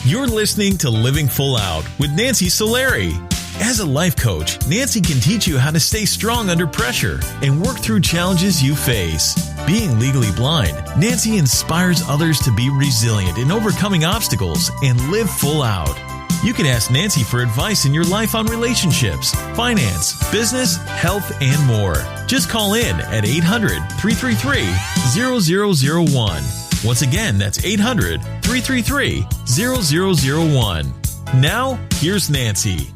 You're listening to Living Full Out with Nancy Solari. As a life coach, Nancy can teach you how to stay strong under pressure and work through challenges you face. Being legally blind, Nancy inspires others to be resilient in overcoming obstacles and live full out. You can ask Nancy for advice in your life on relationships, finance, business, health, and more. Just call in at 800-333-0001. Once again, that's 800-333-0001. Now, here's Nancy.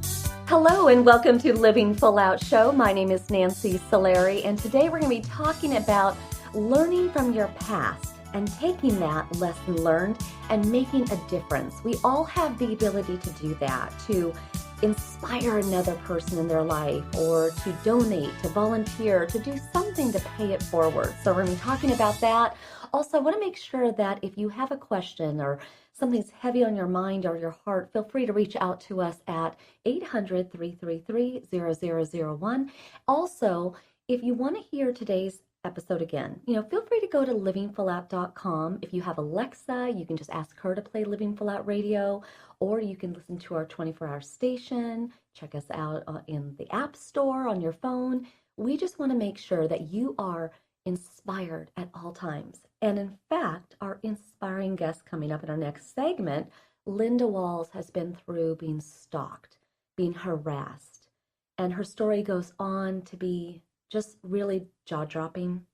Hello and welcome to Living Full Out Show. My name is Nancy Solari, and today we're going to be talking about learning from your past and taking that lesson learned and making a difference. We all have the ability to do that, to inspire another person in their life, or to donate, to volunteer, to do something to pay it forward. So we're going to be talking about that. Also, I want to make sure that if you have a question or something's heavy on your mind or your heart, feel free to reach out to us at 800-333-0001. Also, if you want to hear today's episode again, feel free to go to livingfullout.com. If you have Alexa, you can just ask her to play Living Full Out Radio, or you can listen to our 24-hour station. Check us out in the App Store on your phone. We just want to make sure that you are inspired at all times. And in fact, our inspiring guest coming up in our next segment, Linda Walls, has been through being stalked, being harassed, and her story goes on to be just really jaw-dropping.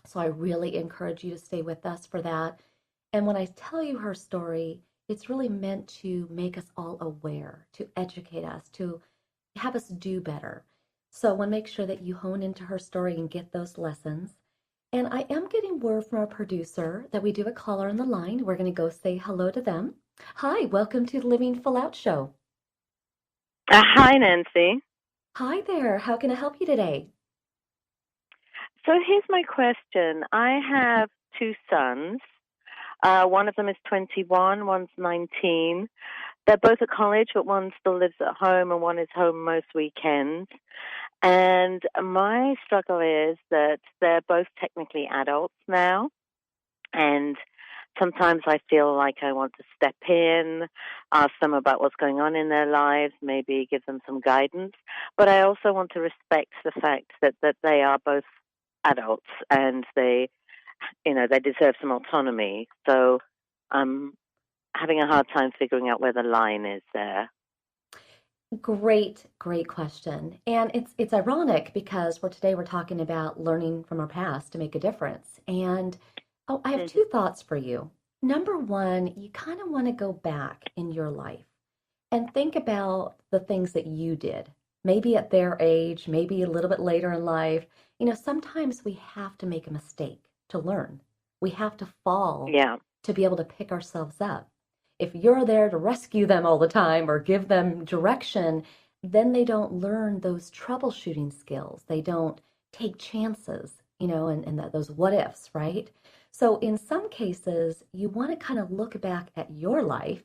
So I really encourage you to stay with us for that. And when I tell you her story, it's really meant to make us all aware, to educate us, to have us do better. So I want to make sure that you hone into her story and get those lessons. And I am getting word from our producer that we do a caller on the line. We're going to go say hello to them. Hi, welcome to the Living Full Out Show. Hi, Nancy. Hi there. How can I help you today? So here's my question. I have two sons. One of them is 21, one's 19. They're both at college, but one still lives at home and one is home most weekends. And my struggle is that they're both technically adults now. And sometimes I feel like I want to step in, ask them about what's going on in their lives, maybe give them some guidance. But I also want to respect the fact that they are both adults and they deserve some autonomy. So I'm having a hard time figuring out where the line is there. Great question. And it's ironic because today we're talking about learning from our past to make a difference. And I have two thoughts for you. Number one, you kind of want to go back in your life and think about the things that you did, maybe at their age, maybe a little bit later in life. Sometimes we have to make a mistake to learn. We have to fall to be able to pick ourselves up. If you're there to rescue them all the time or give them direction, then they don't learn those troubleshooting skills. They don't take chances, and those what ifs, right? So in some cases, you want to kind of look back at your life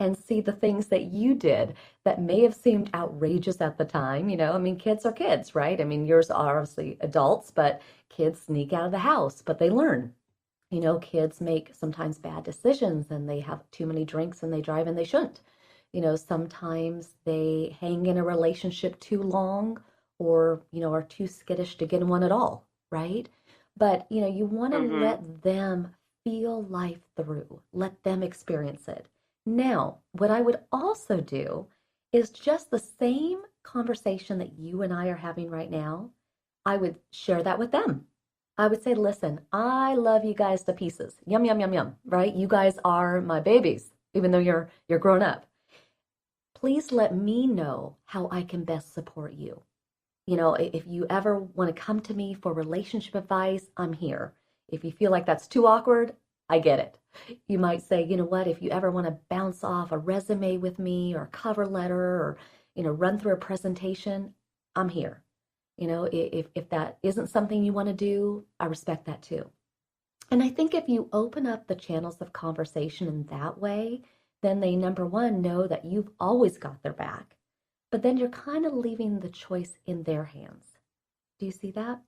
and see the things that you did that may have seemed outrageous at the time. Kids are kids, right? Yours are obviously adults, but kids sneak out of the house, but they learn. Kids make sometimes bad decisions and they have too many drinks and they drive and they shouldn't. Sometimes they hang in a relationship too long or, are too skittish to get in one at all, right? But, you want to let them feel life through, let them experience it. Now, what I would also do is just the same conversation that you and I are having right now, I would share that with them. I would say, listen, I love you guys to pieces. Yum, yum, yum, yum, right? You guys are my babies, even though you're grown up. Please let me know how I can best support you. If you ever want to come to me for relationship advice, I'm here. If you feel like that's too awkward, I get it. You might say, if you ever want to bounce off a resume with me or a cover letter or, run through a presentation, I'm here. If that isn't something you want to do, I respect that too. And I think if you open up the channels of conversation in that way, then they, number one, know that you've always got their back. But then you're kind of leaving the choice in their hands. Do you see that?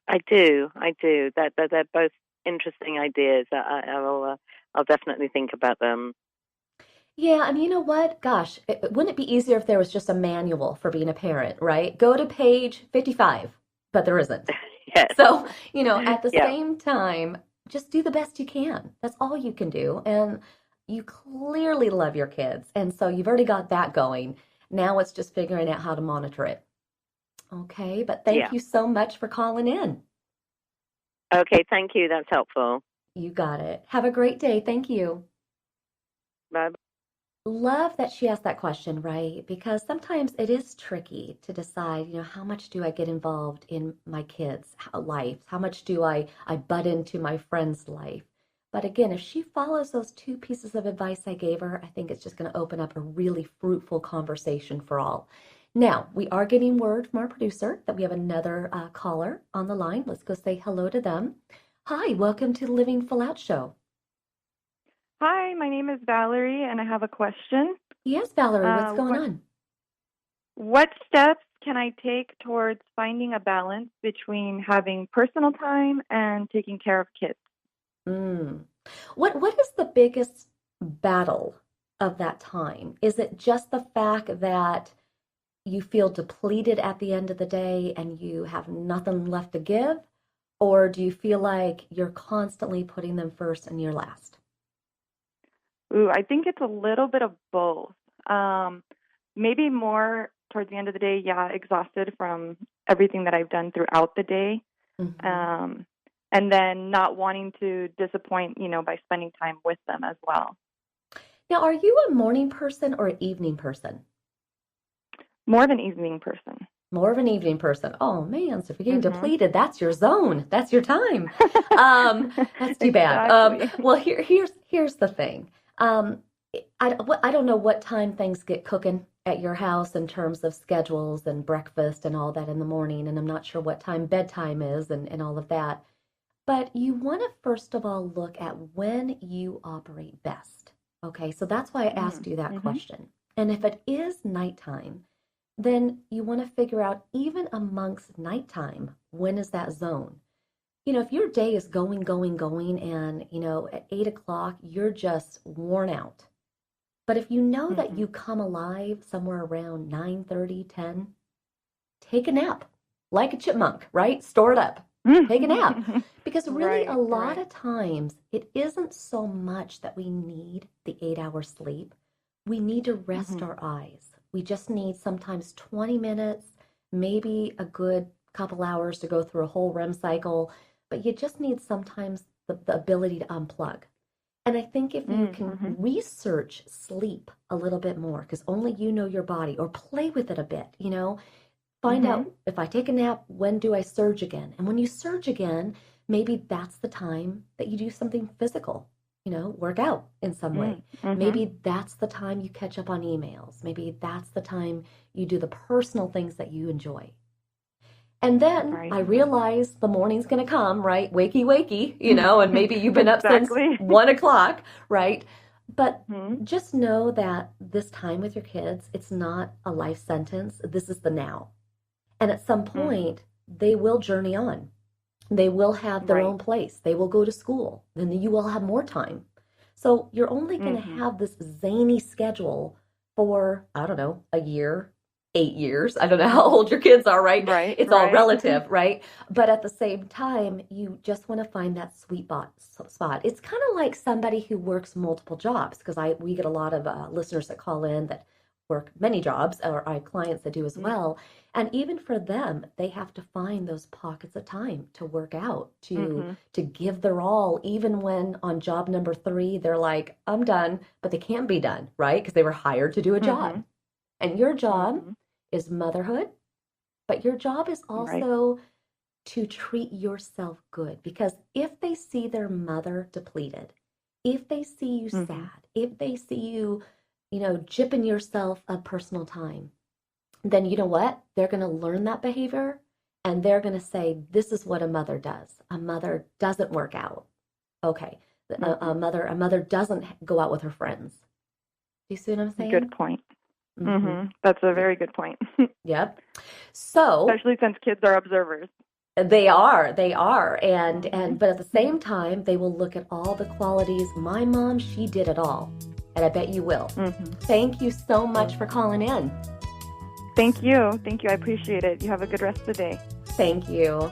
I do. That they're both interesting ideas. I'll definitely think about them. Yeah, I mean, you know what? Gosh, wouldn't it be easier if there was just a manual for being a parent, right? Go to page 55, but there isn't. Yes. So, at the Yeah. same time, just do the best you can. That's all you can do. And you clearly love your kids. And so you've already got that going. Now it's just figuring out how to monitor it. Okay, but thank Yeah. you so much for calling in. Okay. Thank you. That's helpful. You got it. Have a great day. Thank you. Bye. Love that she asked that question, right? Because sometimes it is tricky to decide, how much do I get involved in my kids' life? How much do I butt into my friend's life? But again, if she follows those two pieces of advice I gave her, I think it's just going to open up a really fruitful conversation for all. Now, we are getting word from our producer that we have another caller on the line. Let's go say hello to them. Hi, welcome to the Living Full Out Show. Hi, my name is Valerie, and I have a question. Yes, Valerie, what's going on? What steps can I take towards finding a balance between having personal time and taking care of kids? What is the biggest battle of that time? Is it just the fact that you feel depleted at the end of the day and you have nothing left to give? Or do you feel like you're constantly putting them first and you're last? I think it's a little bit of both. Maybe more towards the end of the day, exhausted from everything that I've done throughout the day. Mm-hmm. And then not wanting to disappoint, by spending time with them as well. Now, are you a morning person or an evening person? More of an evening person. More of an evening person. Oh man, so if you're getting depleted, that's your zone. That's your time. That's too bad. Exactly. Well, here's the thing. I don't know what time things get cooking at your house in terms of schedules and breakfast and all that in the morning, and I'm not sure what time bedtime is and all of that. But you want to first of all look at when you operate best. Okay, so that's why I asked you that question. And if it is nighttime, then you want to figure out, even amongst nighttime, when is that zone? If your day is going, and, at 8 o'clock, you're just worn out. But if you know that you come alive somewhere around 9:30, 10, take a nap like a chipmunk, right? Store it up. Take a nap. Because really, a lot of times, it isn't so much that we need the 8-hour sleep. We need to rest our eyes. We just need sometimes 20 minutes, maybe a good couple hours to go through a whole REM cycle, but you just need sometimes the ability to unplug. And I think if you can research sleep a little bit more, because only you know your body, or play with it a bit, find out, if I take a nap, when do I surge again? And when you surge again, maybe that's the time that you do something physical. Work out in some way. Maybe that's the time you catch up on emails. Maybe that's the time you do the personal things that you enjoy. And then I realize the morning's going to come, right? Wakey, wakey, and maybe you've been up since 1 o'clock, right? But just know that this time with your kids, it's not a life sentence. This is the now. And at some point, they will journey on. They will have their own place. They will go to school. Then you will have more time. So you're only going to have this zany schedule for, I don't know, a year, 8 years. I don't know how old your kids are, right? It's all relative, right? But at the same time, you just want to find that sweet spot. It's kind of like somebody who works multiple jobs, because we get a lot of listeners that call in that work many jobs, or I have clients that do as well. And even for them, they have to find those pockets of time to work out, to give their all, even when on job number 3, they're like, I'm done, but they can't be done, right? Because they were hired to do a job. And your job is motherhood, but your job is also to treat yourself good. Because if they see their mother depleted, if they see you sad, if they see you, jipping yourself of personal time, then you know what? They're going to learn that behavior, and they're going to say, this is what a mother does. A mother doesn't work out. Okay. A mother doesn't go out with her friends. Do you see what I'm saying? Good point. That's a very good point. Yep. So, especially since kids are observers. They are. And but at the same time, they will look at all the qualities. My mom, she did it all. and I bet you will. Thank you so much for calling in. Thank you. I appreciate it. You have a good rest of the day. Thank you.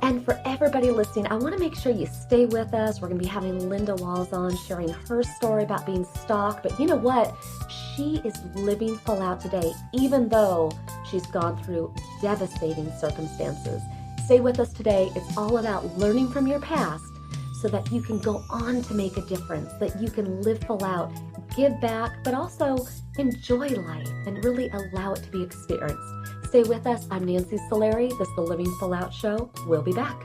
And for everybody listening, I want to make sure you stay with us. We're going to be having Linda Walls on, sharing her story about being stalked. But you know what? She is living full out today, even though she's gone through devastating circumstances. Stay with us today. It's all about learning from your past so that you can go on to make a difference, that you can live full out, give back, but also enjoy life and really allow it to be experienced. Stay with us. I'm Nancy Solari. This is the Living Full Out Show. We'll be back.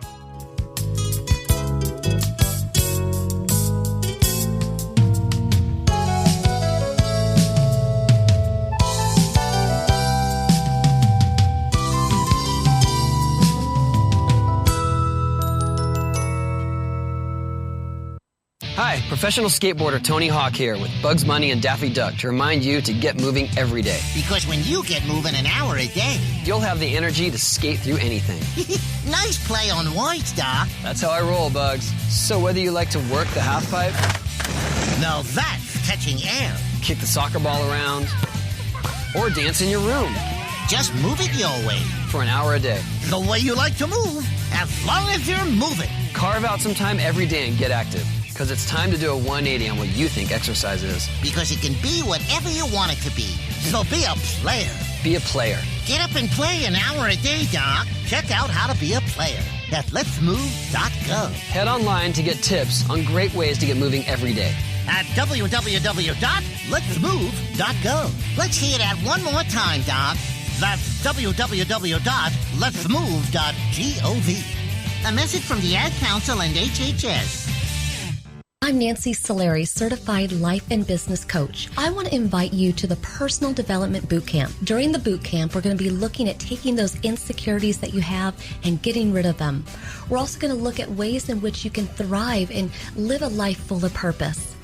Hi, professional skateboarder Tony Hawk here with Bugs Bunny and Daffy Duck to remind you to get moving every day. Because when you get moving an hour a day, you'll have the energy to skate through anything. Nice play on words, Doc. That's how I roll, Bugs. So whether you like to work the half pipe, now that's catching air, kick the soccer ball around, or dance in your room, just move it your way. For an hour a day. The way you like to move, as long as you're moving. Carve out some time every day and get active. Because it's time to do a 180 on what you think exercise is. Because it can be whatever you want it to be. So be a player. Be a player. Get up and play an hour a day, Doc. Check out how to be a player at letsmove.go. Head online to get tips on great ways to get moving every day. At www.letsmove.go. Let's hear that one more time, Doc. That's www.letsmove.gov. A message from the Ad Council and HHS. I'm Nancy Solari, Certified Life and Business Coach. I want to invite you to the Personal Development Boot Camp. During the boot camp, we're going to be looking at taking those insecurities that you have and getting rid of them. We're also going to look at ways in which you can thrive and live a life full of purpose.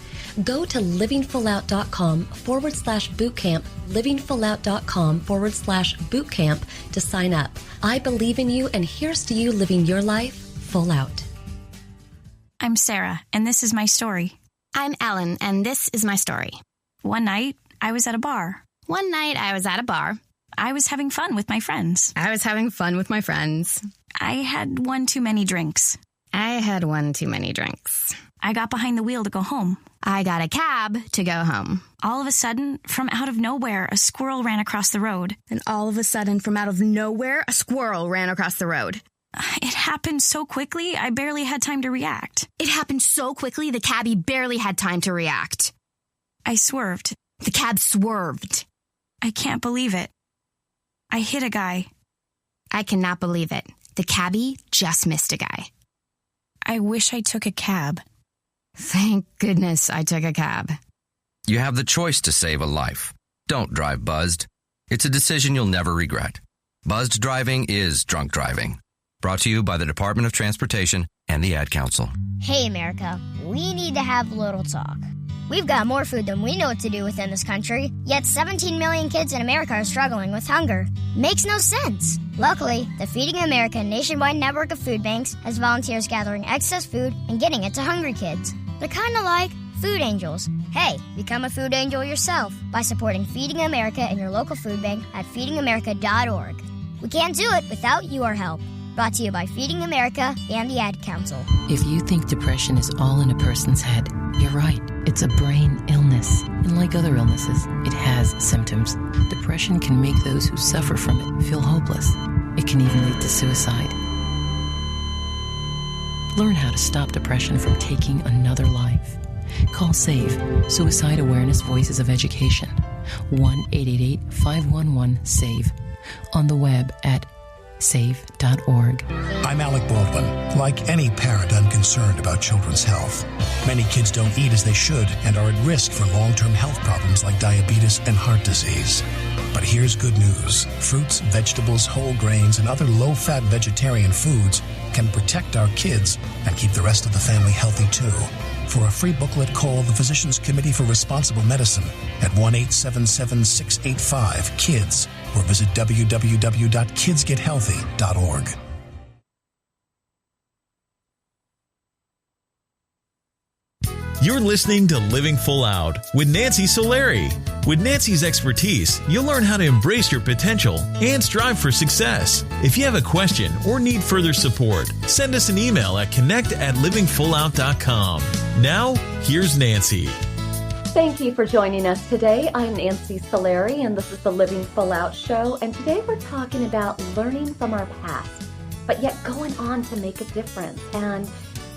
Go to livingfullout.com/bootcamp, livingfullout.com/bootcamp to sign up. I believe in you, and here's to you living your life full out. I'm Sarah, and this is my story. I'm Ellen, and this is my story. One night, I was at a bar. I was having fun with my friends. I had one too many drinks. I got behind the wheel to go home. I got a cab to go home. All of a sudden, from out of nowhere, a squirrel ran across the road. It happened so quickly, I barely had time to react. The cabbie barely had time to react. I swerved. The cab swerved. I can't believe it. I hit a guy. I cannot believe it. The cabbie just missed a guy. I wish I took a cab. Thank goodness I took a cab. You have the choice to save a life. Don't drive buzzed. It's a decision you'll never regret. Buzzed driving is drunk driving. Brought to you by the Department of Transportation and the Ad Council. Hey, America, we need to have a little talk. We've got more food than we know what to do with in this country, yet 17 million kids in America are struggling with hunger. Makes no sense. Luckily, the Feeding America nationwide network of food banks has volunteers gathering excess food and getting it to hungry kids. They're kind of like food angels. Hey, become a food angel yourself by supporting Feeding America in your local food bank at feedingamerica.org. We can't do it without your help. Brought to you by Feeding America and the Ad Council. If you think depression is all in a person's head, you're right. It's a brain illness. And like other illnesses, it has symptoms. Depression can make those who suffer from it feel hopeless. It can even lead to suicide. Learn how to stop depression from taking another life. Call SAVE, Suicide Awareness Voices of Education, 1-888-511-SAVE, on the web at save.org. I'm Alec Baldwin. Like any parent, I'm concerned about children's health. Many kids don't eat as they should and are at risk for long-term health problems like diabetes and heart disease. But here's good news. Fruits, vegetables, whole grains, and other low-fat vegetarian foods can protect our kids and keep the rest of the family healthy too. For a free booklet, call the Physicians Committee for Responsible Medicine at 1-877-685-KIDS or visit www.kidsgethealthy.org. You're listening to Living Full Out with Nancy Solari. With Nancy's expertise, you'll learn how to embrace your potential and strive for success. If you have a question or need further support, send us an email at connect@livingfullout.com. Now, here's Nancy. Thank you for joining us today. I'm Nancy Solari, and this is the Living Full Out Show. And today we're talking about learning from our past, but yet going on to make a difference. And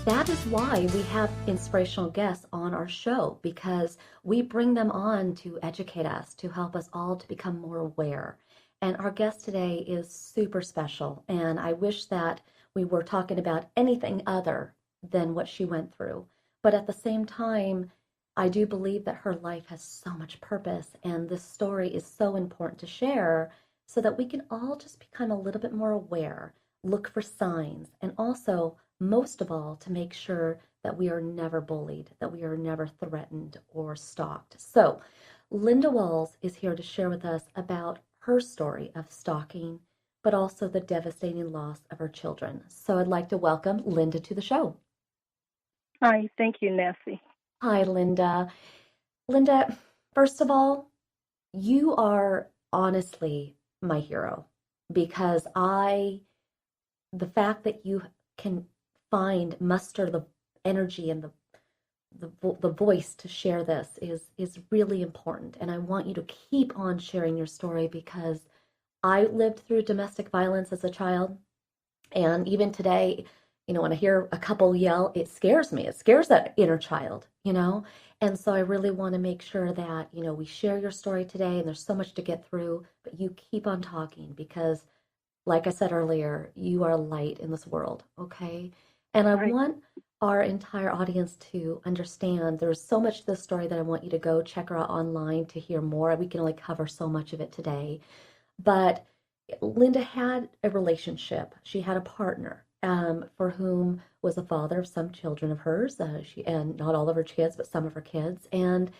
that is why we have inspirational guests on our show, because we bring them on to educate us, to help us all to become more aware. And our guest today is super special, and I wish that we were talking about anything other than what she went through. But at the same time, I do believe that her life has so much purpose, and this story is so important to share so that we can all just become a little bit more aware, look for signs, and also, most of all, to make sure that we are never bullied, that we are never threatened or stalked. So, Linda Walls is here to share with us about her story of stalking, but also the devastating loss of her children. So I'd like to welcome Linda to the show. Hi, thank you, Nancy. Hi, Linda. Linda, first of all, you are honestly my hero, because the fact that you can muster the energy and the voice to share this is really important. And I want you to keep on sharing your story, because I lived through domestic violence as a child. And even today, when I hear a couple yell, it scares me. It scares that inner child, And so I really want to make sure that, we share your story today, and there's so much to get through, but you keep on talking, because like I said earlier, you are light in this world, okay? And I want our entire audience to understand there's so much to this story that I want you to go check her out online to hear more. We can only cover so much of it today. But Linda had a relationship. She had a partner for whom was a father of some children of hers, and not all of her kids, but some of her kids. And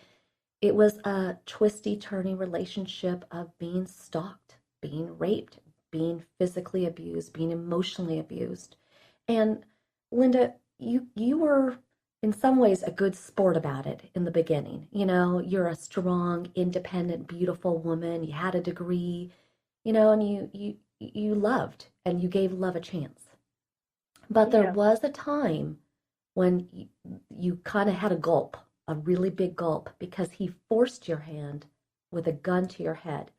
it was a twisty, turny relationship of being stalked, being raped, being physically abused, being emotionally abused. And Linda, you were in some ways a good sport about it in the beginning. You're a strong, independent, beautiful woman. You had a degree, and you loved, and you gave love a chance. But there was a time when you kind of had a gulp, a really big gulp, because he forced your hand with a gun to your head.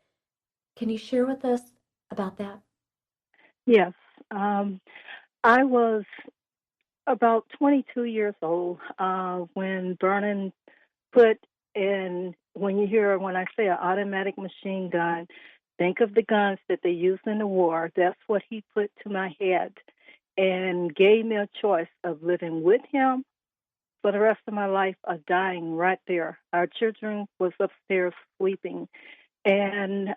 Can you share with us about that? Yes. I was about 22 years old when Vernon put in, when I say an automatic machine gun, think of the guns that they used in the war. That's what he put to my head, and gave me a choice of living with him for the rest of my life or dying right there. Our children was upstairs sleeping. And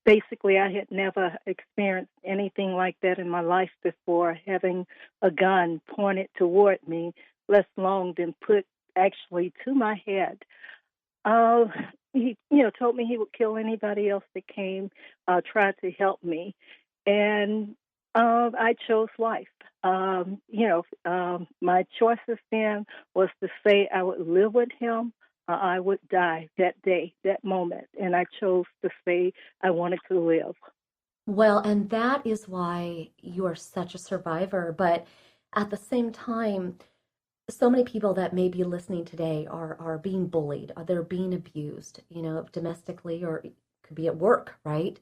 basically, I had never experienced anything like that in my life before, having a gun pointed toward me, less long than put actually to my head. He, told me he would kill anybody else that came, tried to help me. And I chose life. My choices then was to say I would live with him, I would die that day, that moment. And I chose to say I wanted to live. Well, and that is why you are such a survivor. But at the same time, so many people that may be listening today are being bullied, or they're being abused, domestically, or it could be at work, right?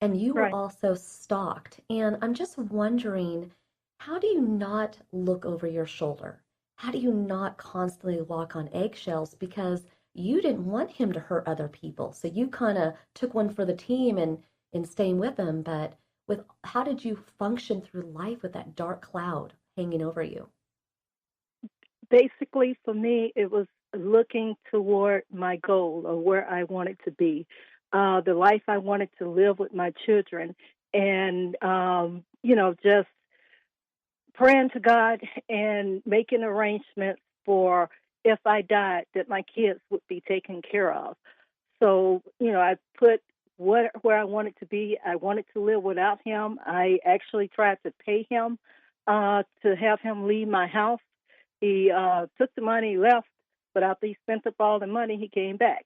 And you were also stalked. And I'm just wondering, how do you not look over your shoulder? How do you not constantly walk on eggshells? Because you didn't want him to hurt other people. So you kind of took one for the team and in staying with him. But how did you function through life with that dark cloud hanging over you? Basically, for me, it was looking toward my goal or where I wanted to be, the life I wanted to live with my children, and, just praying to God and making arrangements for, if I died, that my kids would be taken care of. So, I put where I wanted to be. I wanted to live without him. I actually tried to pay him to have him leave my house. He took the money, left, but after he spent up all the money, he came back.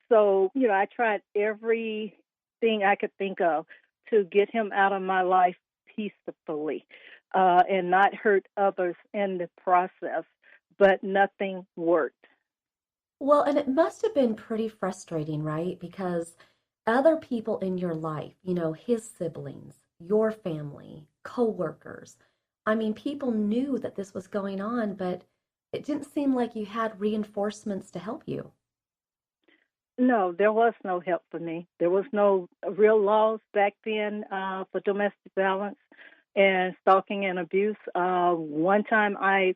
So, I tried everything I could think of to get him out of my life peacefully and not hurt others in the process, but nothing worked. Well, and it must have been pretty frustrating, right? Because other people in your life, his siblings, your family, coworkers, I mean, people knew that this was going on, but it didn't seem like you had reinforcements to help you. No, there was no help for me. There was no real laws back then for domestic violence and stalking and abuse. One time I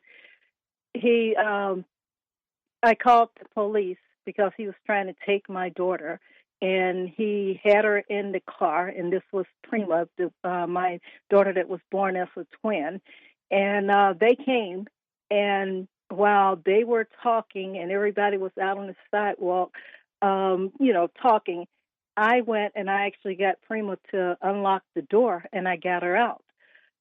called the police because he was trying to take my daughter, and he had her in the car, and this was Prima, my daughter that was born as a twin. And they came, and while they were talking and everybody was out on the sidewalk, talking, I went and I actually got Prima to unlock the door, and I got her out.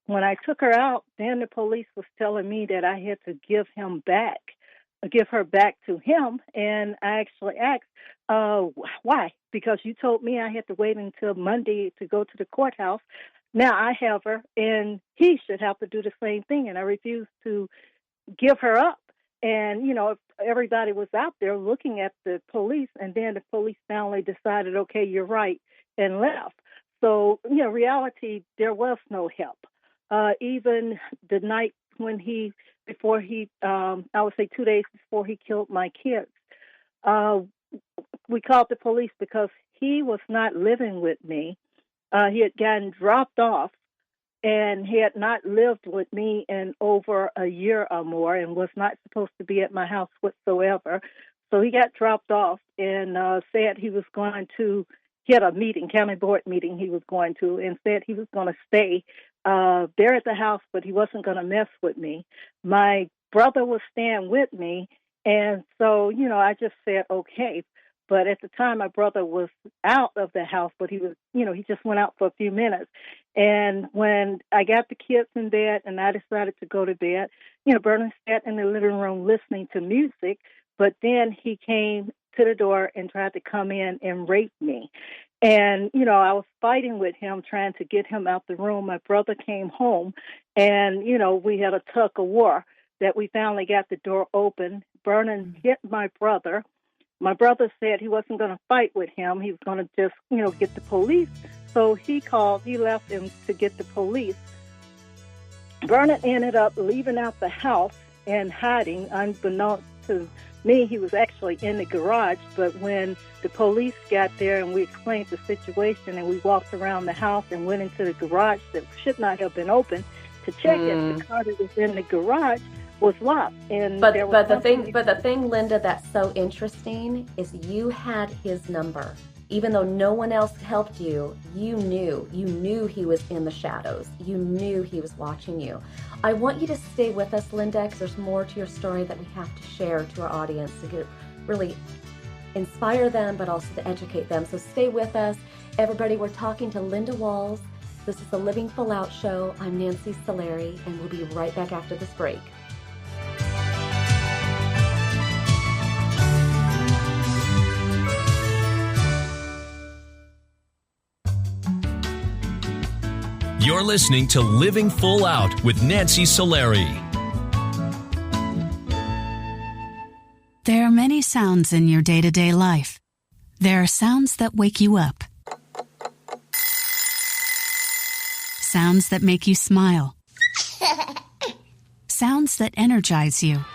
When I took her out, then the police was telling me that I had to give her back to him, and I actually asked, why? Because you told me I had to wait until Monday to go to the courthouse. Now I have her, and he should have to do the same thing, and I refused to give her up. And, everybody was out there looking at the police, and then the police finally decided, okay, you're right, and left. So, reality, there was no help. Even the night when before he, I would say 2 days before he killed my kids, we called the police because he was not living with me. He had gotten dropped off, and he had not lived with me in over a year or more, and was not supposed to be at my house whatsoever. So he got dropped off and said he was going to get a meeting, county board meeting he was going to, and said he was going to stay there at the house, but he wasn't going to mess with me. My brother was staying with me, and so, I just said, okay. But at the time, my brother was out of the house, but he was, he just went out for a few minutes. And when I got the kids in bed and I decided to go to bed, Vernon sat in the living room listening to music, but then he came to the door and tried to come in and rape me. And, I was fighting with him, trying to get him out the room. My brother came home, and, we had a tug of war that we finally got the door open. Vernon hit my brother. My brother said he wasn't going to fight with him. He was going to just, get the police. So he left him to get the police. Vernon ended up leaving out the house and hiding. Unbeknownst to me, he was actually in the garage. But when the police got there and we explained the situation and we walked around the house and went into the garage that should not have been open to check if the car that was in the garage was locked. And but the thing, Linda, that's so interesting is you had his number. Even though no one else helped you, you knew he was in the shadows. You knew he was watching you. I want you to stay with us, Linda, because there's more to your story that we have to share to our audience to really inspire them, but also to educate them. So stay with us. Everybody, we're talking to Linda Walls. This is the Living Full Out Show. I'm Nancy Solari, and we'll be right back after this break. You're listening to Living Full Out with Nancy Solari. There are many sounds in your day-to-day life. There are sounds that wake you up. Sounds that make you smile. Sounds that energize you.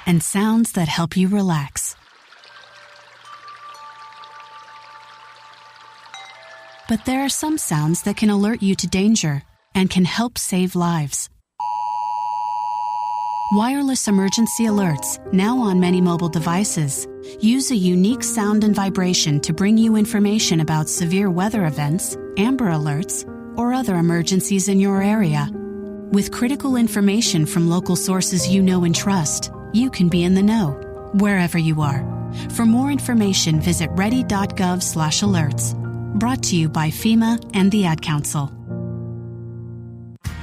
And sounds that help you relax. But there are some sounds that can alert you to danger and can help save lives. Wireless emergency alerts, now on many mobile devices, use a unique sound and vibration to bring you information about severe weather events, Amber Alerts, or other emergencies in your area. With critical information from local sources you know and trust, you can be in the know, wherever you are. For more information, visit ready.gov/alerts. Brought to you by FEMA and the Ad Council.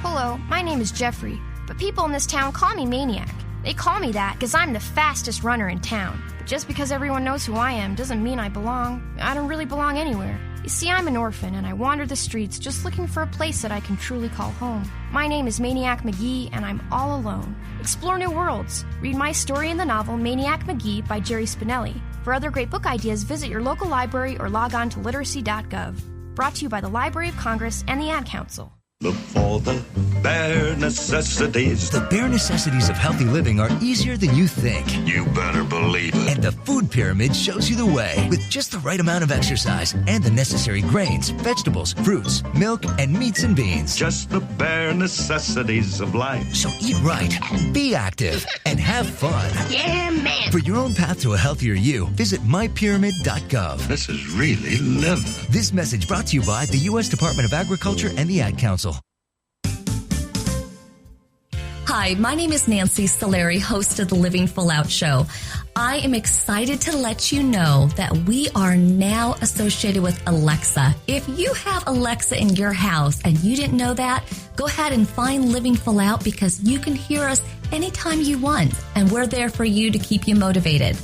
Hello, Hello, my name is Jeffrey, but people in this town call me Maniac. They call me that because I'm the fastest runner in town. But just because everyone knows who I am doesn't mean I belong. I don't really belong anywhere. You see, I'm an orphan, and I wander the streets just looking for a place that I can truly call home. My name is Maniac McGee, and I'm all alone. Explore new worlds. Read my story in the novel Maniac McGee by Jerry Spinelli. For other great book ideas, visit your local library or log on to literacy.gov. Brought to you by the Library of Congress and the Ad Council. Look for the bare necessities. The bare necessities of healthy living are easier than you think. You better believe it. And the food pyramid shows you the way. With just the right amount of exercise and the necessary grains, vegetables, fruits, milk, and meats and beans. Just the bare necessities of life. So eat right, be active, and have fun. Yeah, man. For your own path to a healthier you, visit mypyramid.gov. This is really living. This message brought to you by the U.S. Department of Agriculture and the Ad Council. Hi, my name is Nancy Solari, host of the Living Full Out Show. I am excited to let you know that we are now associated with Alexa. If you have Alexa in your house and you didn't know that, go ahead and find Living Full Out because you can hear us anytime you want, and we're there for you to keep you motivated.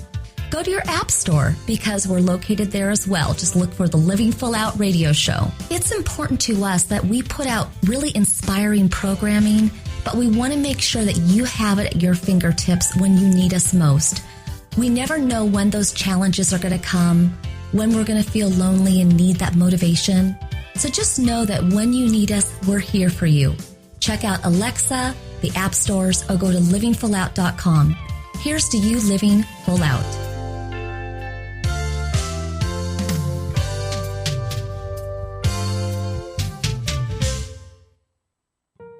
Go to your app store because we're located there as well. Just look for the Living Full Out radio show. It's important to us that we put out really inspiring programming, but we want to make sure that you have it at your fingertips when you need us most. We never know when those challenges are going to come, when we're going to feel lonely and need that motivation. So just know that when you need us, we're here for you. Check out Alexa, the app stores, or go to livingfullout.com. Here's to you living full out.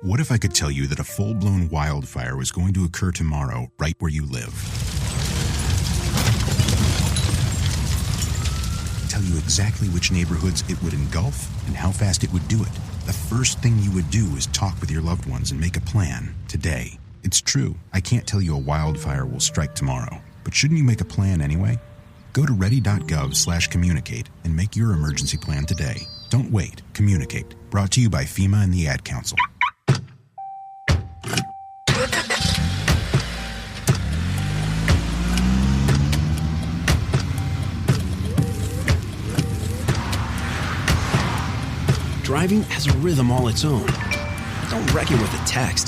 What if I could tell you that a full-blown wildfire was going to occur tomorrow right where you live? Tell you exactly which neighborhoods it would engulf and how fast it would do it. The first thing you would do is talk with your loved ones and make a plan today. It's true, I can't tell you a wildfire will strike tomorrow, but shouldn't you make a plan anyway? Go to ready.gov/communicate and make your emergency plan today. Don't wait, communicate. Brought to you by FEMA and the Ad Council. Driving has a rhythm all its own. Don't wreck it with a text.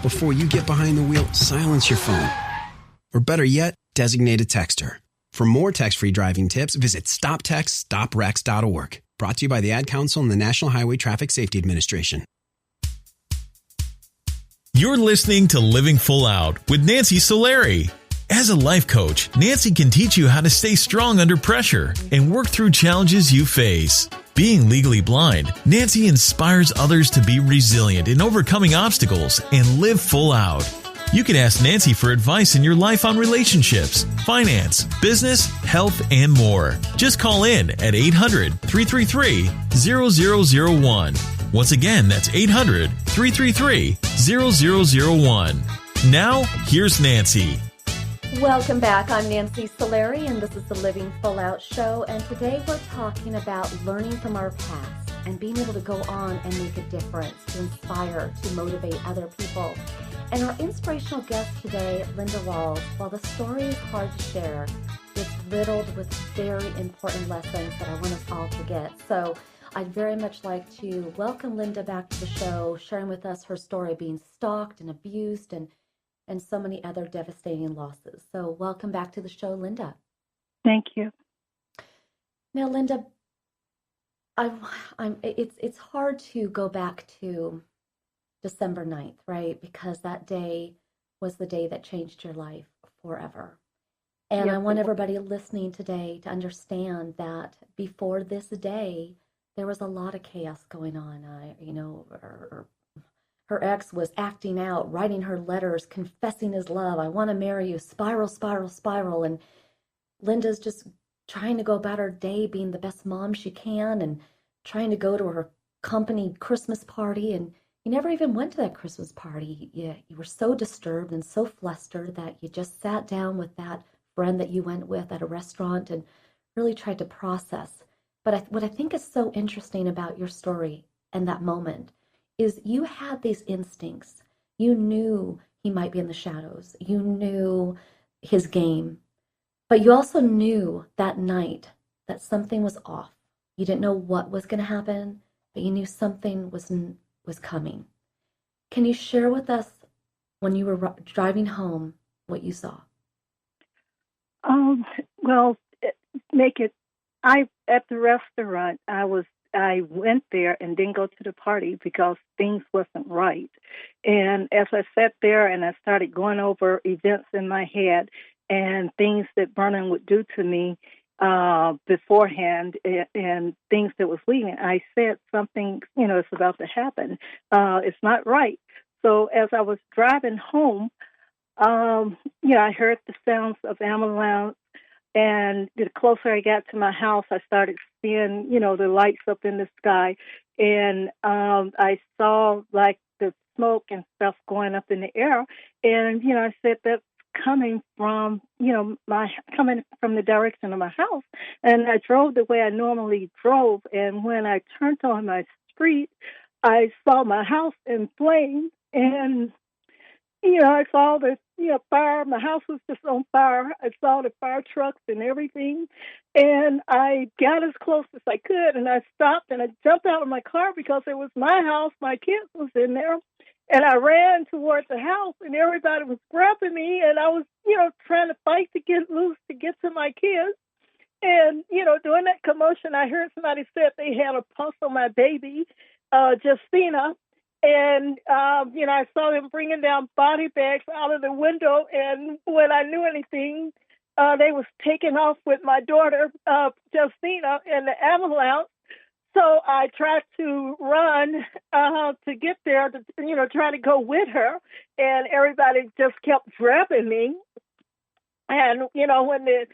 Before you get behind the wheel, silence your phone. Or better yet, designate a texter. For more text-free driving tips, visit stoptextstoprex.org. Brought to you by the Ad Council and the National Highway Traffic Safety Administration. You're listening to Living Full Out with Nancy Solari. As a life coach, Nancy can teach you how to stay strong under pressure and work through challenges you face. Being legally blind, Nancy inspires others to be resilient in overcoming obstacles and live full out. You can ask Nancy for advice in your life on relationships, finance, business, health, and more. Just call in at 800-333-0001. Once again, that's 800-333-0001. Now, here's Nancy. Welcome back. I'm Nancy Solari, and this is the Living Full Out Show. And today we're talking about learning from our past and being able to go on and make a difference, to inspire, to motivate other people. And our inspirational guest today, Linda Walls, while the story is hard to share, it's riddled with very important lessons that I want us all to get. So I'd very much like to welcome Linda back to the show, sharing with us her story of being stalked and abused and so many other devastating losses. So welcome back to the show, Linda. Thank you. Now, Linda, it's hard to go back to December 9th, right? Because that day was the day that changed your life forever. And Yes, I want everybody listening today to understand that before this day, there was a lot of chaos going on. Her ex was acting out, writing her letters, confessing his love. I want to marry you, spiral, spiral, spiral. And Linda's just trying to go about her day being the best mom she can and trying to go to her company Christmas party. And you never even went to that Christmas party. You were so disturbed and so flustered that you just sat down with that friend that you went with at a restaurant and really tried to process. But what I think is so interesting about your story and that moment is you had these instincts. You knew he might be in the shadows. You knew his game. But you also knew that night that something was off. You didn't know what was going to happen, but you knew something was coming. Can you share with us when you were driving home what you saw? Well, at the restaurant, I went there and didn't go to the party because things wasn't right. And as I sat there and I started going over events in my head and things that Vernon would do to me beforehand and things that was leaving, I said something, it's about to happen. It's not right. So as I was driving home, I heard the sounds of ambulance. And the closer I got to my house, I started seeing, the lights up in the sky. And I saw, like, the smoke and stuff going up in the air. And, I said, that's coming from, coming from the direction of my house. And I drove the way I normally drove. And when I turned on my street, I saw my house in flames. And I saw the fire. My house was just on fire. I saw the fire trucks and everything. And I got as close as I could, and I stopped, and I jumped out of my car because it was my house. My kids was in there. And I ran towards the house, and everybody was grabbing me, and I was, trying to fight to get loose to get to my kids. And, during that commotion, I heard somebody said they had a pulse on my baby, Justina. And, I saw them bringing down body bags out of the window. And when I knew anything, they was taking off with my daughter, Justina, in the ambulance. So I tried to run to get there to, try to go with her. And everybody just kept grabbing me. And, when the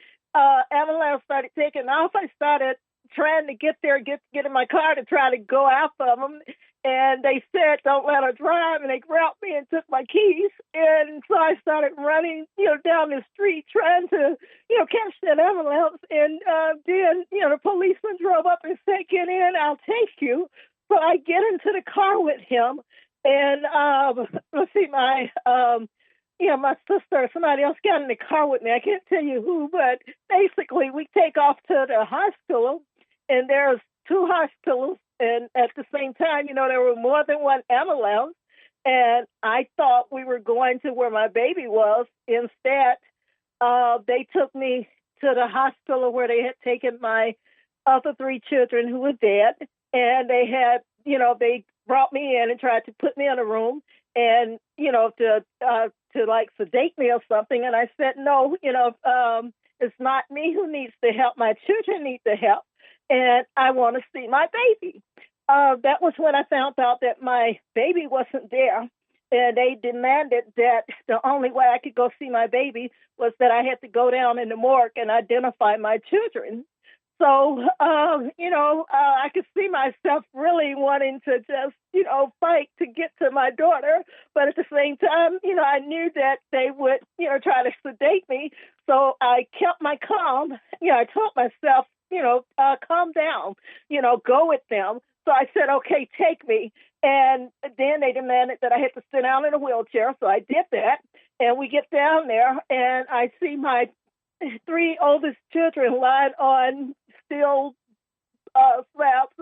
ambulance started taking off, I started trying to get there, get in my car to try to go after them. And they said, don't let her drive. And they grabbed me and took my keys. And so I started running, down the street trying to, catch that ambulance. And then, the policeman drove up and said, get in, I'll take you. So I get into the car with him. And let's see, my sister or somebody else got in the car with me. I can't tell you who, but basically we take off to the hospital. And there's 2 hospitals. And at the same time, there were more than one ambulance. And I thought we were going to where my baby was. Instead, they took me to the hospital where they had taken my other 3 children who were dead. And they had, they brought me in and tried to put me in a room and, to like sedate me or something. And I said, no, it's not me who needs the help. My children need the help. And I want to see my baby. That was when I found out that my baby wasn't there. And they demanded that the only way I could go see my baby was that I had to go down in the morgue and identify my children. So, I could see myself really wanting to just, fight to get to my daughter. But at the same time, I knew that they would, try to sedate me. So I kept my calm. I told myself, calm down, go with them. So I said, okay, take me. And then they demanded that I had to sit down in a wheelchair. So I did that. And we get down there and I see my 3 oldest children lying on steel slabs,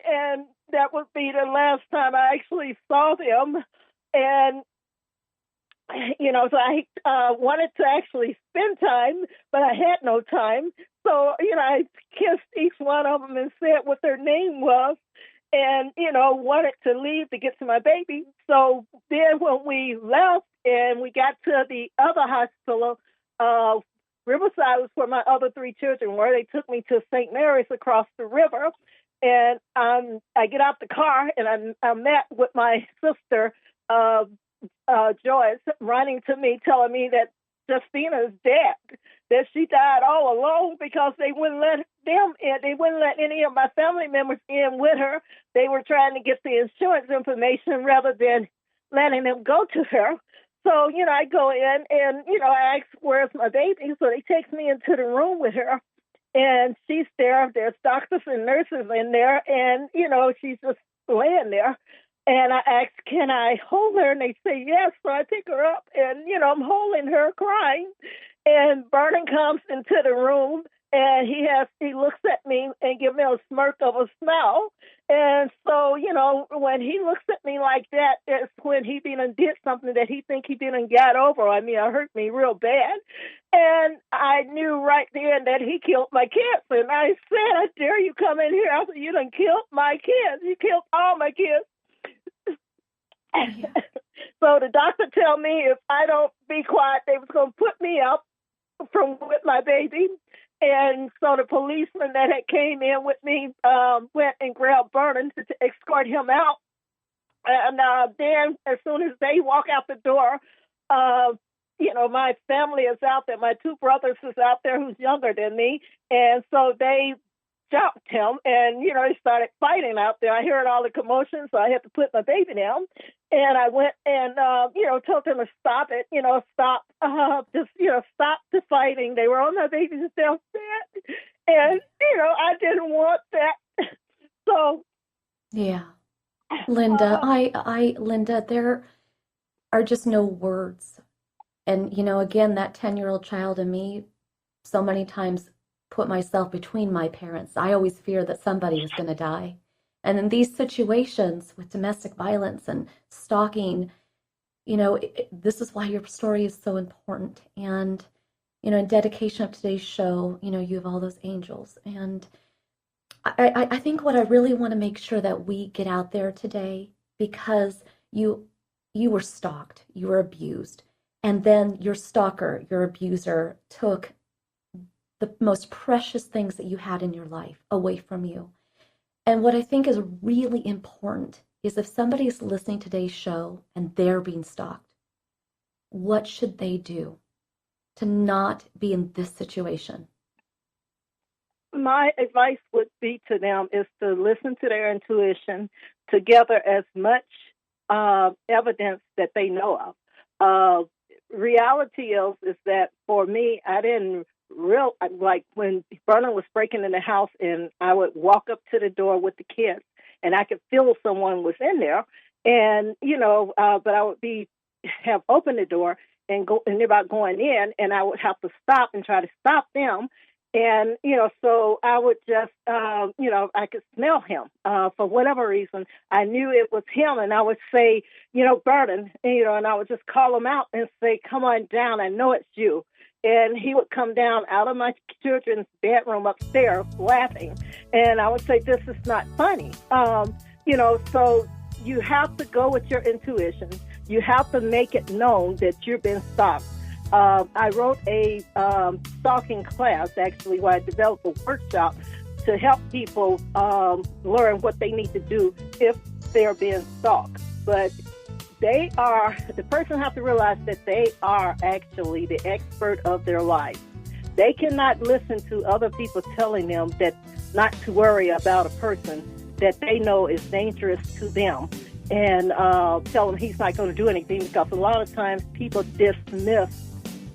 and that would be the last time I actually saw them. And so I wanted to actually spend time, but I had no time. So, I kissed each one of them and said what their name was and, wanted to leave to get to my baby. So then when we left and we got to the other hospital, Riverside was where my other 3 children were. They took me to St. Mary's across the river. And I get out the car and I met with my sister, Joyce, running to me, telling me that Justina is dead, that she died all alone because they wouldn't let them in. They wouldn't let any of my family members in with her. They were trying to get the insurance information rather than letting them go to her. So, I go in and, I ask, where's my baby? So they take me into the room with her. And she's there. There's doctors and nurses in there. And, she's just laying there. And I asked, can I hold her? And they say, yes. So I pick her up and, I'm holding her crying. And Vernon comes into the room and he looks at me and gives me a smirk of a smile. And so, when he looks at me like that, it's when he did something that he think he didn't get over. I mean, it hurt me real bad. And I knew right then that he killed my kids. And I said, I dare you come in here. I said, you done killed my kids. You killed all my kids. So the doctor tell me if I don't be quiet, they was going to put me up from with my baby. And so the policeman that had came in with me went and grabbed Vernon to escort him out. And then as soon as they walk out the door, my family is out there. My two brothers is out there who's younger than me. And so they jumped him and, they started fighting out there. I heard all the commotion, so I had to put my baby down. And I went and, told them to stop it, stop the fighting. They were on my baby's deathbed. And, I didn't want that. So. Yeah. Linda, Linda, there are just no words. And, again, that 10-year-old child in me so many times put myself between my parents. I always feared that somebody was going to die. And in these situations with domestic violence and stalking, this is why your story is so important. And, in dedication of today's show, you have all those angels. And I think what I really want to make sure that we get out there today, because you were stalked, you were abused, and then your stalker, your abuser, took the most precious things that you had in your life away from you. And what I think is really important is if somebody is listening to today's show and they're being stalked, what should they do to not be in this situation? My advice would be to them is to listen to their intuition, to gather as much evidence that they know of. Reality is that for me, I didn't like when Vernon was breaking in the house and I would walk up to the door with the kids and I could feel someone was in there and, but I would have opened the door and they're about going in and I would have to stop and try to stop them. And, so I would just, I could smell him for whatever reason. I knew it was him. And I would say, Vernon, and I would just call him out and say, come on down. I know it's you. And he would come down out of my children's bedroom upstairs laughing. And I would say, this is not funny. So you have to go with your intuition. You have to make it known that you've been stalked. I wrote a stalking class, actually, where I developed a workshop to help people learn what they need to do if they're being stalked. But the person has to realize that they are actually the expert of their life. They cannot listen to other people telling them that not to worry about a person that they know is dangerous to them and tell them he's not going to do anything, because a lot of times people dismiss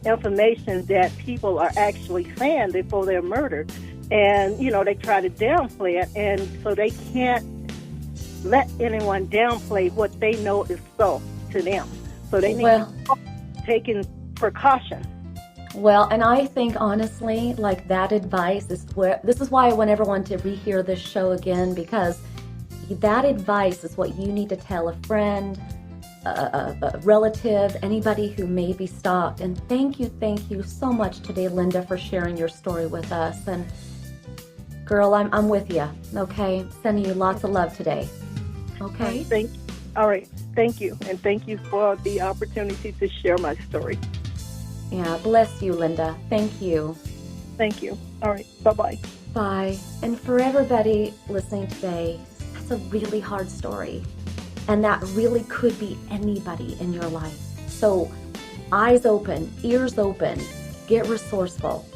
information that people are actually saying before they're murdered. And, they try to downplay it. And so they can't let anyone downplay what they know is so to them. So they need to take precaution. Well, and I think honestly, like that advice this is why I want everyone to rehear this show again, because that advice is what you need to tell a friend, a relative, anybody who may be stalked. And thank you so much today, Linda, for sharing your story with us. And girl, I'm with you. Okay, sending you lots of love today. Okay. All right. Thank you, and thank you for the opportunity to share my story. Yeah, bless you, Linda. Thank you. Thank you. All right. Bye-bye. Bye. And for everybody listening today, that's a really hard story. And that really could be anybody in your life. So eyes open, ears open, get resourceful.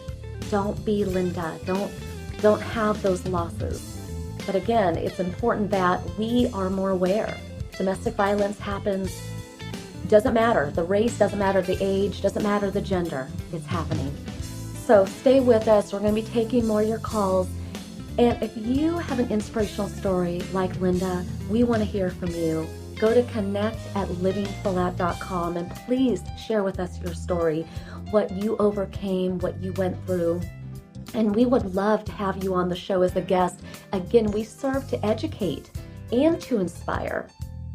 Don't be Linda. Don't have those losses. But again, it's important that we are more aware. Domestic violence happens, doesn't matter. The race doesn't matter, the age doesn't matter, the gender. It's happening. So stay with us. We're going to be taking more of your calls. And if you have an inspirational story like Linda, we want to hear from you. Go to connect@livingfullout.com and please share with us your story, what you overcame, what you went through. And we would love to have you on the show as a guest. Again, we serve to educate and to inspire,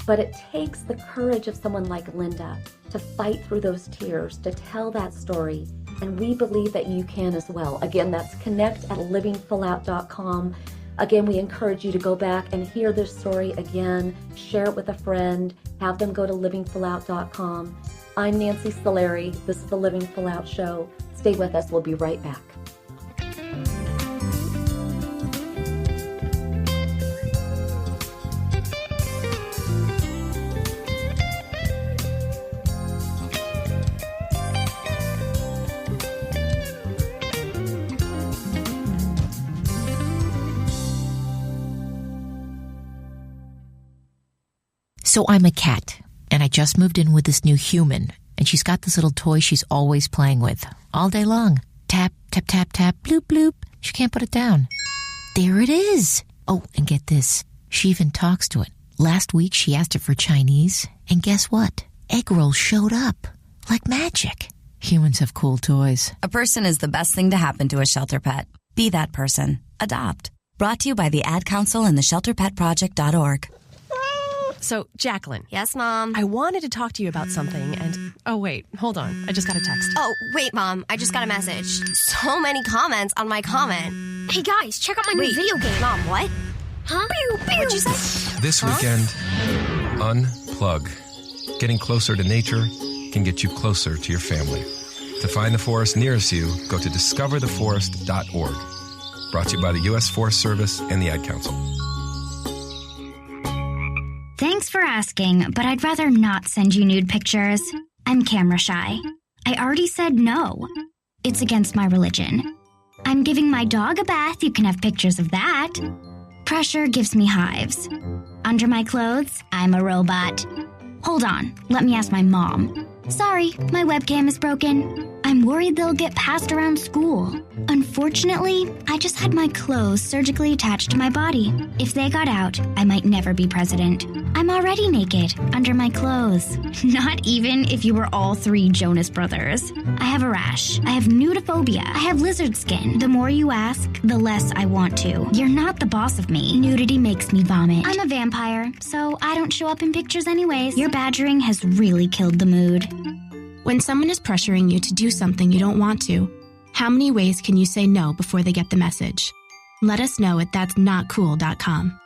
but it takes the courage of someone like Linda to fight through those tears, to tell that story. And we believe that you can as well. Again, that's connect@livingfullout.com. Again, we encourage you to go back and hear this story again, share it with a friend, have them go to livingfullout.com. I'm Nancy Solari. This is the Living Full Out Show. Stay with us. We'll be right back. So I'm a cat, and I just moved in with this new human, and she's got this little toy she's always playing with, all day long. Tap, tap, tap, tap, bloop, bloop. She can't put it down. There it is. Oh, and get this. She even talks to it. Last week, she asked it for Chinese, and guess what? Egg rolls showed up. Like magic. Humans have cool toys. A person is the best thing to happen to a shelter pet. Be that person. Adopt. Brought to you by the Ad Council and the ShelterPetProject.org. So, Jacqueline. Yes, Mom? I wanted to talk to you about something, and... Oh, wait. Hold on. I just got a text. Oh, wait, Mom. I just got a message. So many comments on my comment. Hey, guys, check out my new video game. Mom, what? Huh? What'd you say? This weekend, unplug. Getting closer to nature can get you closer to your family. To find the forest nearest you, go to discovertheforest.org. Brought to you by the U.S. Forest Service and the Ad Council. Thanks for asking, but I'd rather not send you nude pictures. I'm camera shy. I already said no. It's against my religion. I'm giving my dog a bath. You can have pictures of that. Pressure gives me hives. Under my clothes, I'm a robot. Hold on, let me ask my mom. Sorry, my webcam is broken. I'm worried they'll get passed around school. Unfortunately, I just had my clothes surgically attached to my body. If they got out, I might never be president. I'm already naked, under my clothes. Not even if you were all three Jonas Brothers. I have a rash. I have nudophobia. I have lizard skin. The more you ask, the less I want to. You're not the boss of me. Nudity makes me vomit. I'm a vampire, so I don't show up in pictures anyways. Your badgering has really killed the mood. When someone is pressuring you to do something you don't want to, how many ways can you say no before they get the message? Let us know at that'snotcool.com.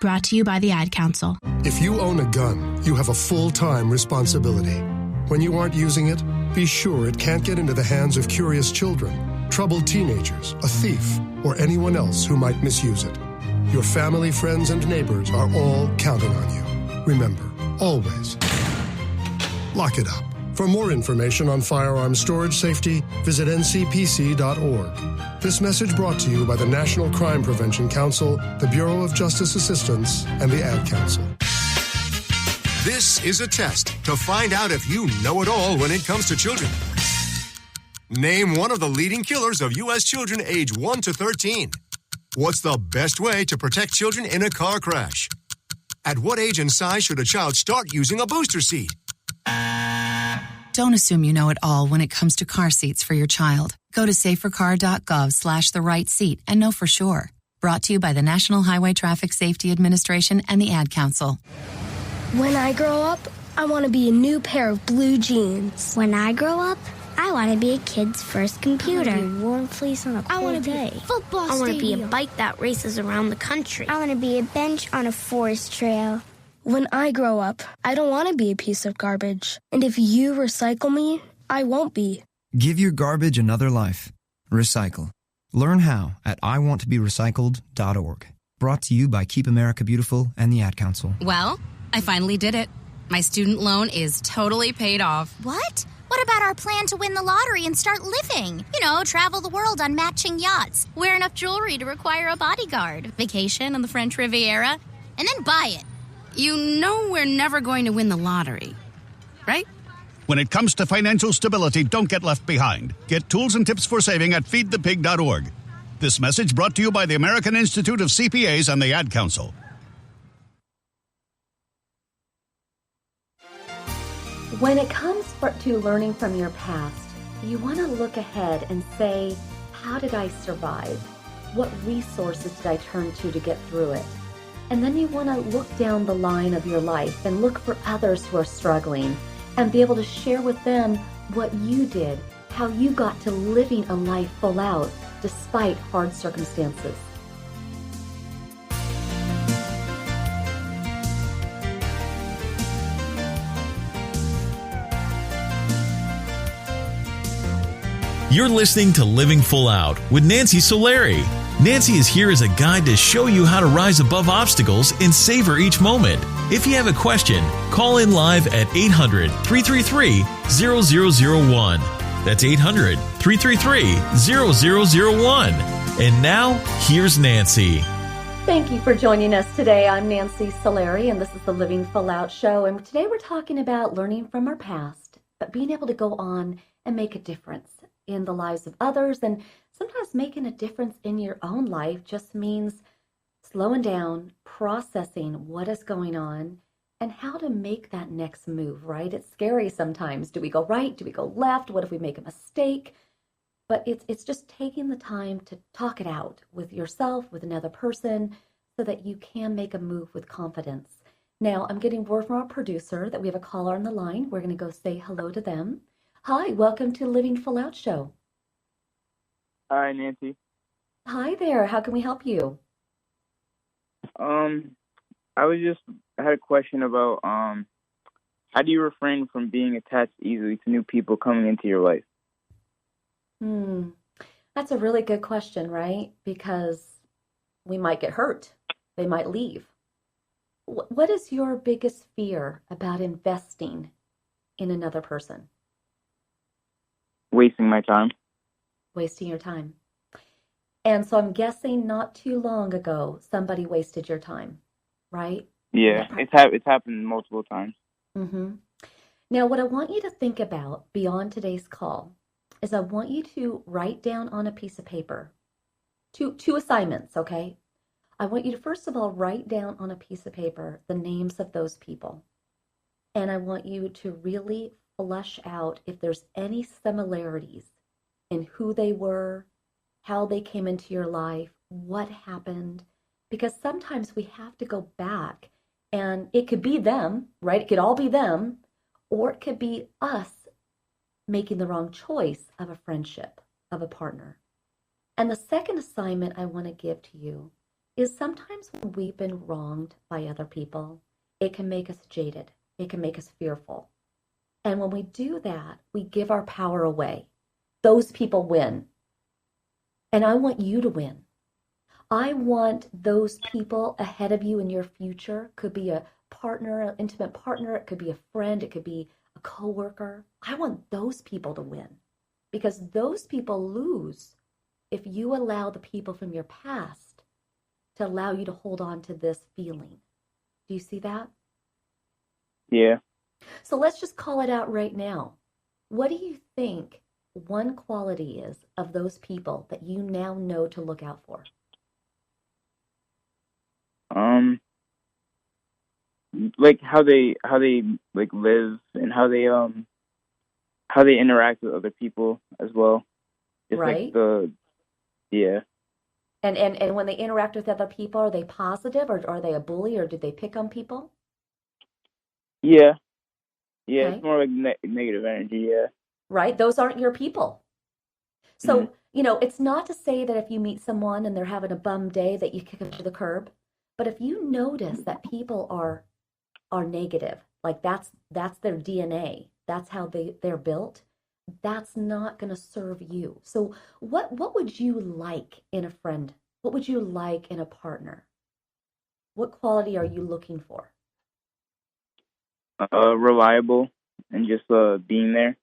Brought to you by the Ad Council. If you own a gun, you have a full-time responsibility. When you aren't using it, be sure it can't get into the hands of curious children, troubled teenagers, a thief, or anyone else who might misuse it. Your family, friends, and neighbors are all counting on you. Remember, always, lock it up. For more information on firearms storage safety, visit ncpc.org. This message brought to you by the National Crime Prevention Council, the Bureau of Justice Assistance, and the Ad Council. This is a test to find out if you know it all when it comes to children. Name one of the leading killers of U.S. children age 1 to 13. What's the best way to protect children in a car crash? At what age and size should a child start using a booster seat? Don't assume you know it all when it comes to car seats for your child. Go to safercar.gov/the-right-seat and know for sure. Brought to you by the National Highway Traffic Safety Administration and the Ad Council. When I grow up, I want to be a new pair of blue jeans. When I grow up, I want to be a kid's first computer. I want to be a warm fleece on a cold day. Football I want to be a bike that races around the country. I want to be a bench on a forest trail. When I grow up, I don't want to be a piece of garbage. And if you recycle me, I won't be. Give your garbage another life. Recycle. Learn how at iwanttoberecycled.org. Brought to you by Keep America Beautiful and the Ad Council. Well, I finally did it. My student loan is totally paid off. What? What about our plan to win the lottery and start living? You know, travel the world on matching yachts, wear enough jewelry to require a bodyguard, vacation on the French Riviera, and then buy it. You know we're never going to win the lottery, right? When it comes to financial stability, don't get left behind. Get tools and tips for saving at feedthepig.org. This message brought to you by the American Institute of CPAs and the Ad Council. When it comes to learning from your past, you want to look ahead and say, how did I survive? What resources did I turn to get through it? And then you want to look down the line of your life and look for others who are struggling and be able to share with them what you did, how you got to living a life full out despite hard circumstances. You're listening to Living Full Out with Nancy Solari. Nancy is here as a guide to show you how to rise above obstacles and savor each moment. If you have a question, call in live at 800-333-0001. That's 800-333-0001. And now, here's Nancy. Thank you for joining us today. I'm Nancy Solari, and this is the Living Full Out Show. And today we're talking about learning from our past, but being able to go on and make a difference in the lives of others. And sometimes making a difference in your own life just means slowing down, processing what is going on, and how to make that next move, right? It's scary sometimes. Do we go right? Do we go left? What if we make a mistake? But it's just taking the time to talk it out with yourself, with another person, so that you can make a move with confidence. Now, I'm getting word from our producer that we have a caller on the line. We're going to go say hello to them. Hi, welcome to Living Full Out Show. Hi, Nancy. Hi there. How can we help you? I had a question about how do you refrain from being attached easily to new people coming into your life? That's a really good question, right? Because we might get hurt. They might leave. What is your biggest fear about investing in another person? Wasting my time. Wasting your time. And so I'm guessing not too long ago, somebody wasted your time, right? Yeah, it's happened multiple times. Mm-hmm. Now, what I want you to think about beyond today's call is I want you to write down on a piece of paper two assignments, okay? I want you to, first of all, write down on a piece of paper the names of those people. And I want you to really flesh out if there's any similarities in who they were, how they came into your life, what happened. Because sometimes we have to go back, and it could be them, right? It could all be them, or it could be us making the wrong choice of a friendship, of a partner. And the second assignment I want to give to you is sometimes when we've been wronged by other people, it can make us jaded. It can make us fearful. And when we do that, we give our power away. Those people win. And I want you to win. I want those people ahead of you in your future. Could be a partner, an intimate partner. It could be a friend. It could be a coworker. I want those people to win, because those people lose if you allow the people from your past to allow you to hold on to this feeling. Do you see that? Yeah. So let's just call it out right now. What do you think one quality is of those people that you now know to look out for? Like how they like live and how they interact with other people as well. Just right. Yeah. And when they interact with other people, are they positive, or are they a bully, or did they pick on people? Yeah. Yeah, Okay. It's more like negative energy, yeah. Right? Those aren't your people. So, it's not to say that if you meet someone and they're having a bum day that you kick them to the curb. But if you notice that people are negative, like that's their DNA, that's how they're built, that's not going to serve you. So what would you like in a friend? What would you like in a partner? What quality are you looking for? Reliable and just being there.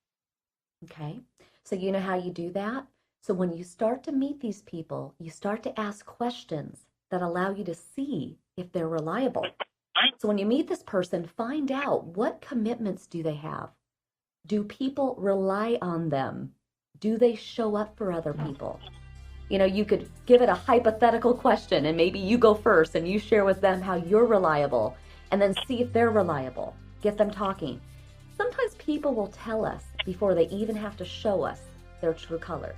Okay. So you know how you do that? So when you start to meet these people, you start to ask questions that allow you to see if they're reliable. So when you meet this person, find out what commitments do they have? Do people rely on them? Do they show up for other people? You know, you could give it a hypothetical question, and maybe you go first and you share with them how you're reliable, and then see if they're reliable. Get them talking. Sometimes people will tell us before they even have to show us their true colors.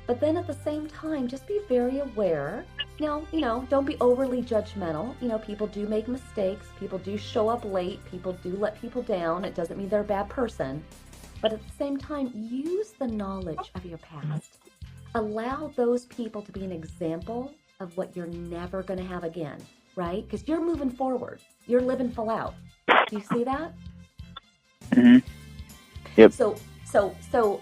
But then at the same time, just be very aware. Now, don't be overly judgmental. People do make mistakes. People do show up late. People do let people down. It doesn't mean they're a bad person. But at the same time, use the knowledge of your past. Allow those people to be an example of what you're never going to have again, right? Because you're moving forward. You're living full out. Do you see that? Mm-hmm. Yep. So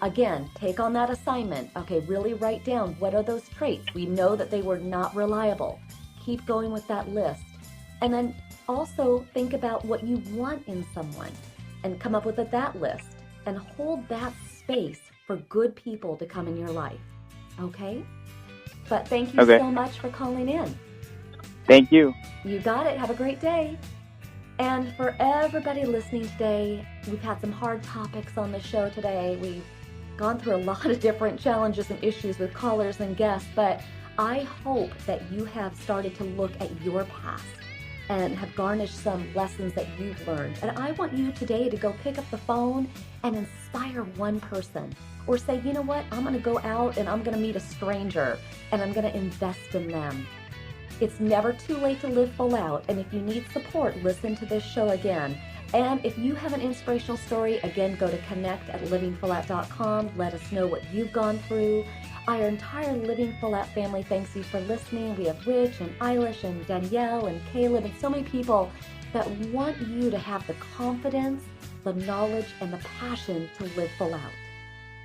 again, take on that assignment. Okay, really write down what are those traits. We know that they were not reliable. Keep going with that list. And then also think about what you want in someone and come up with that list and hold that space for good people to come in your life. Okay? But thank you so much for calling in. Thank you. You got it. Have a great day. And for everybody listening today, we've had some hard topics on the show today. We've gone through a lot of different challenges and issues with callers and guests, but I hope that you have started to look at your past and have garnished some lessons that you've learned. And I want you today to go pick up the phone and inspire one person. Or say, you know what, I'm going to go out and I'm going to meet a stranger and I'm going to invest in them. It's never too late to live full out. And if you need support, listen to this show again. And if you have an inspirational story, again, go to connect@livingfullout.com. Let us know what you've gone through. Our entire Living Full Out family thanks you for listening. We have Rich and Eilish and Danielle and Caleb and so many people that want you to have the confidence, the knowledge, and the passion to live full out.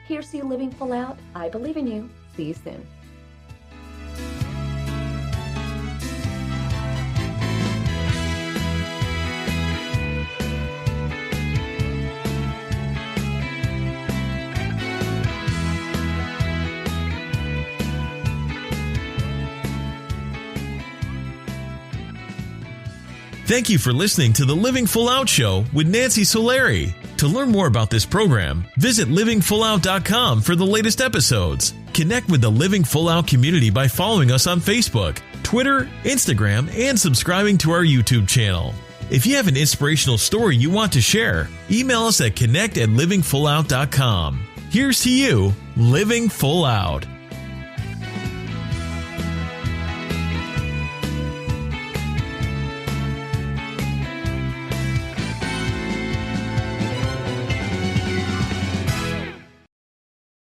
Here's to you living full out. I believe in you. See you soon. Thank you for listening to the Living Full Out Show with Nancy Solari. To learn more about this program, visit livingfullout.com for the latest episodes. Connect with the Living Full Out community by following us on Facebook, Twitter, Instagram, and subscribing to our YouTube channel. If you have an inspirational story you want to share, email us at connect@livingfullout.com. Here's to you, living full out.